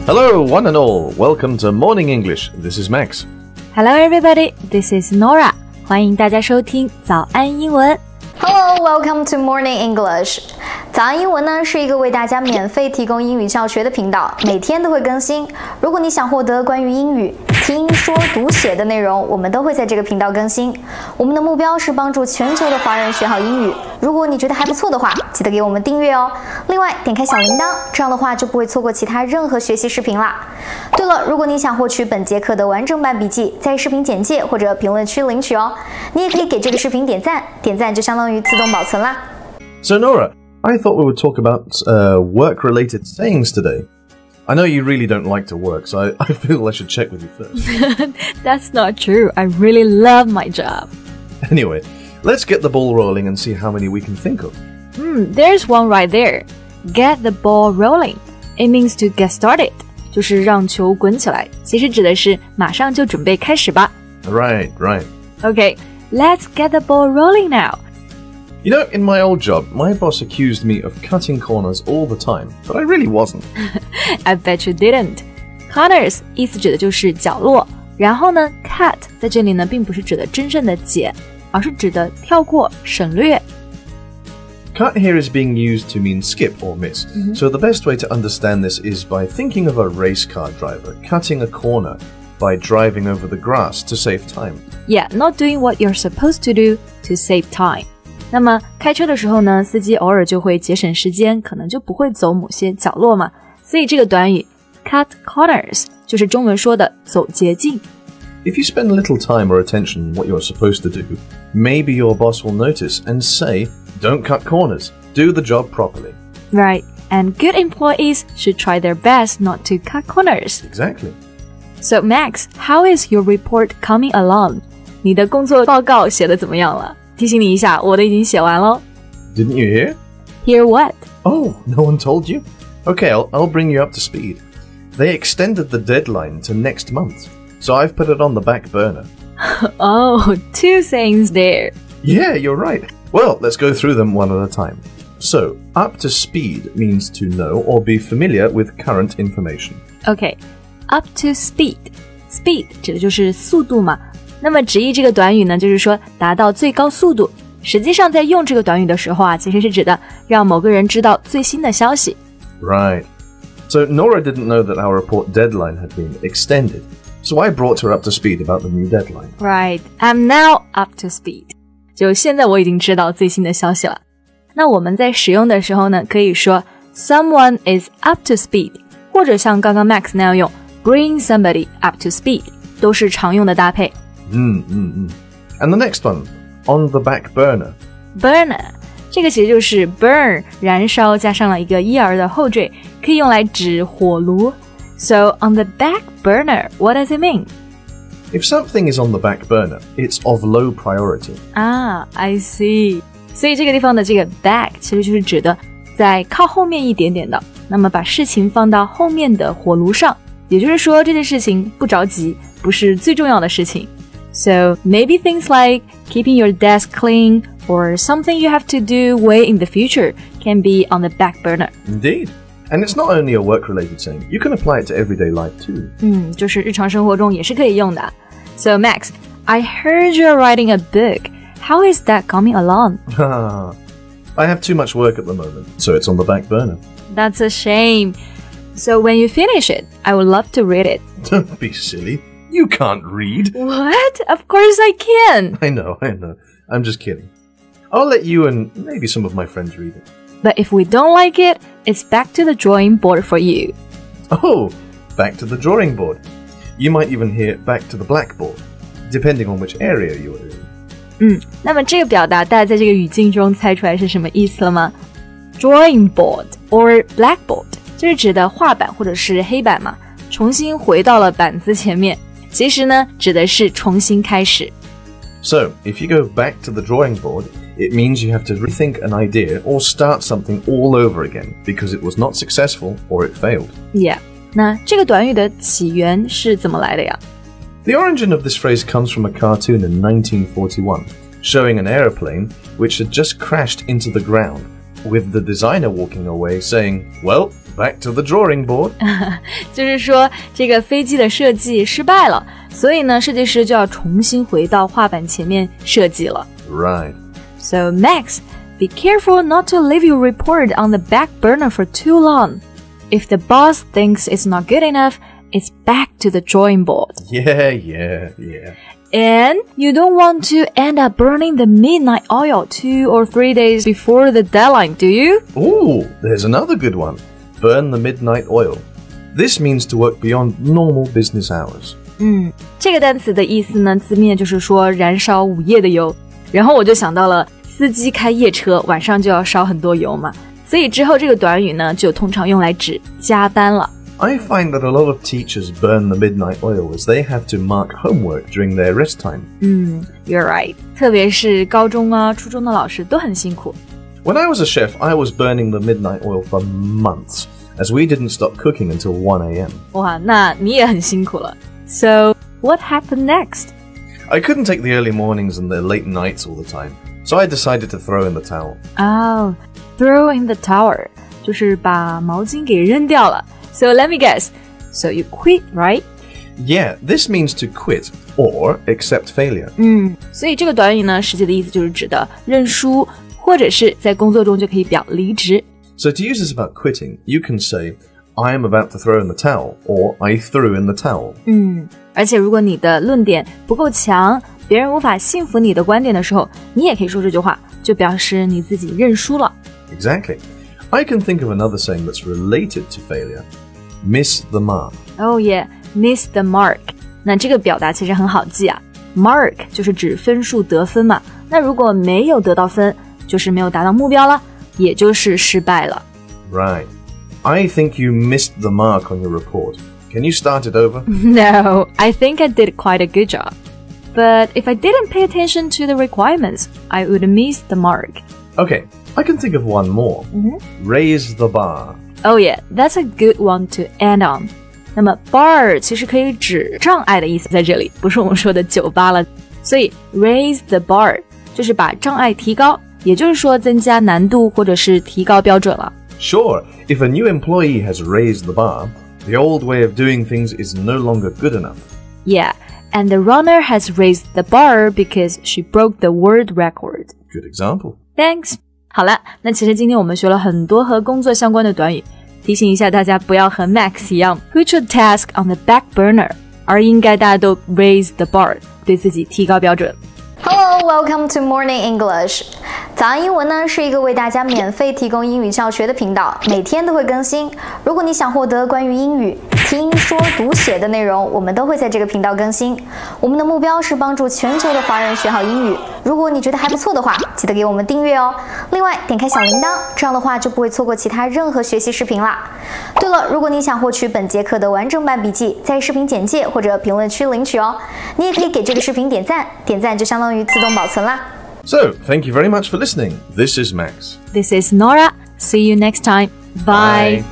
Hello, one and all. Welcome to Morning English. This is Max. Hello, everybody. This is Nora. 欢迎大家收听早安英文。Hello, welcome to Morning English. 早安英文呢是一个为大家免费提供英语教学的频道，每天都会更新。如果你想获得关于英语听说读写的内容，我们都会在这个频道更新。我们的目标是帮助全球的华人学好英语。如果你觉得还不错的话，记得给我们订阅哦。另外，点开小铃铛，这样的话就不会错过其他任何学习视频啦。对了，如果你想获取本节课的完整版笔记，在视频简介或者评论区领取哦。你也可以给这个视频点赞，点赞就相当于自动保存啦。So Nora, I thought we would talk about work-related sayings today. I know you really don't like to work, so I feel I should check with you first. That's not true. I really love my job. Anyway, let's get the ball rolling and see how many we can think of. There's one right there. Get the ball rolling. It means to get started. 就是让球滚起来，其实指的是马上就准备开始吧。Right. Okay, let's get the ball rolling now. You know, in my old job, my boss accused me of cutting corners all the time, but I really wasn't. I bet you didn't. Corners 意思指的就是角落，然后呢 cut 在这里呢并不是指的真正的剪，而是指的跳过、省略。Cut here is being used to mean skip or miss. So the best way to understand this is by thinking of a race car driver cutting a corner by driving over the grass to save time. Yeah, not doing what you're supposed to do to save time. 那么开车的时候呢，司机偶尔就会节省时间，可能就不会走某些角落嘛。所以这个短语 cut corners 就是中文说的走捷径。If you spend little time or attention on what you're supposed to do, maybe your boss will notice and say, don't cut corners, do the job properly. Right, and good employees should try their best not to cut corners. Exactly. So Max, how is your report coming along? 你的工作报告写得怎么样了？提醒你一下，我的已经写完咯。Didn't you hear? Hear what? Oh, no one told you? Okay, I'll bring you up to speed. They extended the deadline to next month, so I've put it on the back burner. Oh, two sayings there. Yeah, you're right. Well, let's go through them one at a time. So, up to speed means to know or be familiar with current information. Okay, up to speed. Speed 指的就是速度嘛。那么直译这个短语呢，就是说达到最高速度。实际上在用这个短语的时候啊，其实是指的让某个人知道最新的消息。Right. So Nora didn't know that our report deadline had been extended. So I brought her up to speed about the new deadline. Right. I'm now up to speed. 就现在我已经知道最新的消息了。那我们在使用的时候呢，可以说 someone is up to speed， 或者像刚刚 Max 那样用 bring somebody up to speed， 都是常用的搭配。And the next one, on the back burner. Burner 这个其实就是 burn 燃烧加上了一个 er 的后缀，可以用来指火炉。So on the back burner, what does it mean? If something is on the back burner, it's of low priority. I see. 所以这个地方的这个 back 其实就是指的在靠后面一点点的，那么把事情放到后面的火炉上，也就是说这件事情不着急，不是最重要的事情。So maybe things like keeping your desk clean or something you have to do way in the future can be on the back burner. Indeed. And it's not only a work-related saying. You can apply it to everyday life too. 就是日常生活中也是可以用的。So Max, I heard you're writing a book. How is that coming along? I have too much work at the moment, so it's on the back burner. That's a shame. So when you finish it, I would love to read it. Don't be silly. You can't read. What? Of course I can. I know. I'm just kidding. I'll let you and maybe some of my friends read it. But if we don't like it, it's back to the drawing board for you. Oh, back to the drawing board. You might even hear back to the blackboard, depending on which area you're in. 那么这个表达大家在这个语境中猜出来是什么意思了吗？ Drawing board or blackboard 就是指的画板或者是黑板嘛，重新回到了板子前面。其实呢，指的是重新开始。So, if you go back to the drawing board, it means you have to rethink an idea or start something all over again because it was not successful or it failed. Yeah. 那这个短语的起源是怎么来的呀？ The origin of this phrase comes from a cartoon in 1941, showing an aeroplane which had just crashed into the ground with the designer walking away saying, well, back to the drawing board. 就是说这个飞机的设计失败了，所以呢，设计师就要重新回到画板前面设计了。Right. So Max, be careful not to leave your report on the back burner for too long. If the boss thinks it's not good enough, it's back to the drawing board. Yeah. And you don't want to end up burning the midnight oil 2 or 3 days before the deadline, do you? Ooh, there's another good one. Burn the midnight oil. This means to work beyond normal business hours. 这个单词的意思呢，字面就是说燃烧午夜的油。然后我就想到了司机开夜车，晚上就要烧很多油嘛。所以之后这个短语呢，就通常用来指加班了。I find that a lot of teachers burn the midnight oil as they have to mark homework during their rest time. You're right. 特别是高中啊、初中的老师都很辛苦。When I was a chef, I was burning the midnight oil for months, as we didn't stop cooking until 1 a.m. 哇，那你也很辛苦了。So, what happened next? I couldn't take the early mornings and the late nights all the time, so I decided to throw in the towel. Oh, throw in the towel. 就是把毛巾给扔掉了。So let me guess. So you quit, right? Yeah, this means to quit or accept failure. 所以这个短语呢，实际的意思就是指的认输，或者是在工作中就可以表离职。So to use this about quitting, you can say, I am about to throw in the towel, or I threw in the towel. 而且如果你的论点不够强，别人无法信服你的观点的时候，你也可以说这句话，就表示你自己认输了。Exactly. I can think of another saying that's related to failure. Miss the mark. Oh yeah, miss the mark. 那这个表达其实很好记啊。Mark 就是指分数得分嘛。那如果没有得到分，就是没有达到目标了，也就是失败了。Right. I think you missed the mark on your report. Can you start it over? No, I think I did quite a good job. But if I didn't pay attention to the requirements, I would miss the mark. Okay, I can think of one more. Raise the bar. Oh yeah, that's a good one to end on. 那么 bar 其实可以指障碍的意思，在这里不是我们说的酒吧了。所以 raise the bar 就是把障碍提高，也就是说增加难度或者是提高标准了。Sure, if a new employee has raised the bar, the old way of doing things is no longer good enough. Yeah, and the runner has raised the bar because she broke the world record. Good example. Thanks. 好了，那其实今天我们学了很多和工作相关的短语，提醒一下大家不要和 Max 一样 put your task on the back burner， 而应该大家都 raise the bar， 对自己提高标准。Hello, welcome to Morning English. 早安英文呢是一个为大家免费提供英语教学的频道，每天都会更新。如果你想获得关于英语听说读写的内容，我们都会在这个频道更新。我们的目标是帮助全球的华人学好英语。如果你觉得还不错的话，记得给我们订阅哦。另外，点开小铃铛，这样的话就不会错过其他任何学习视频啦。对了，如果你想获取本节课的完整版笔记，在视频简介或者评论区领取哦。你也可以给这个视频点赞，点赞就相当于自动保存啦。So, thank you very much for listening. This is Max. This is Nora. See you next time. Bye.